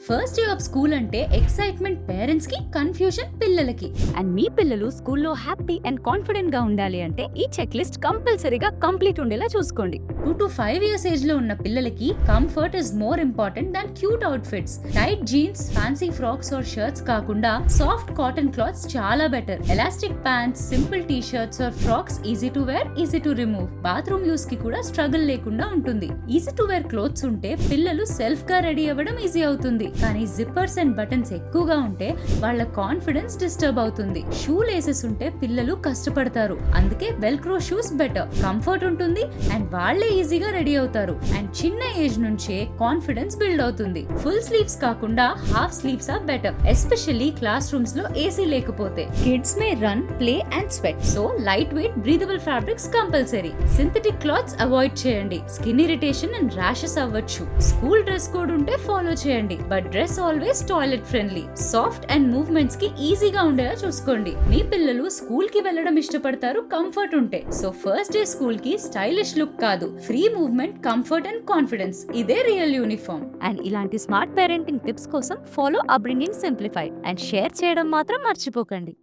First day of school అంటే excitement parents కి, confusion పిల్లలకి. అండ్ మీ పిల్లలు స్కూల్లో హ్యాపీ అండ్ కాన్ఫిడెంట్ గా ఉండాలి అంటే ఈ చెక్ లిస్ట్ కంపల్సరీగా కంప్లీట్ ఉండేలా చూసుకోండి. 2 to 5 years ఏజ్ లో ఉన్న పిల్లలకి comfort is more important than cute outfits. Tight jeans, fancy frocks or shirts కాకుండా సాఫ్ట్ కాటన్ క్లాత్స్ చాలా better. Elastic pants, simple T shirts or frocks easy to wear, easy to remove. Bathroom use కి కూడా struggle లేకుండా ఉంటుంది. Easy to wear clothes ఉంటే పిల్లలు self గా ready అవ్వడం ఈజీ అవుతుంది. కానీ జిప్పర్స్ అండ్ బటన్స్ ఎక్కువగా ఉంటే వాళ్ళ కాన్ఫిడెన్స్ డిస్టర్బ్ అవుతుంది. షూ లేసెస్ ఉంటే పిల్లలు కష్టపడతారు. అందుకే వెల్క్రో షూస్ బెటర్. కంఫర్ట్ ఉంటుంది అండ్ వాళ్ళే ఈజీగా రెడీ అవుతారు. అండ్ చిన్న ఏజ్ నుంచే కాన్ఫిడెన్స్ బిల్డ్ అవుతుంది. ఫుల్ స్లీవ్స్ కాకుండా half sleeves are better, especially class rooms లో ఏసీ లేకపోతే. Kids may run, play and sweat, so light weight breathable fabrics compulsory. Synthetic clothes avoid చేయండి. స్కిన్ ఇరిటేషన్ అండ్ ర్యాషెస్ అవ్వచ్చు. School dress code ఉంటే follow చేయండి, but dress always toilet friendly. Soft and movements కి ఈజీగా ఉండేలా చూసుకోండి. మీ పిల్లలు school కి వెళ్ళడం ఇష్టపడతారు కంఫర్ట్ ఉంటే. సో ఫస్ట్ డే స్కూల్ కి స్టైలిష్ లుక్ కాదు, free movement, comfort and confidence, ఇదే రియల్ యూనిఫామ్. అండ్ ఇలాంటి స్మార్ట్ పేరెంటింగ్ టిప్స్ కోసం follow upbringing simplified and share చేయడం మాత్రం మర్చిపోకండి.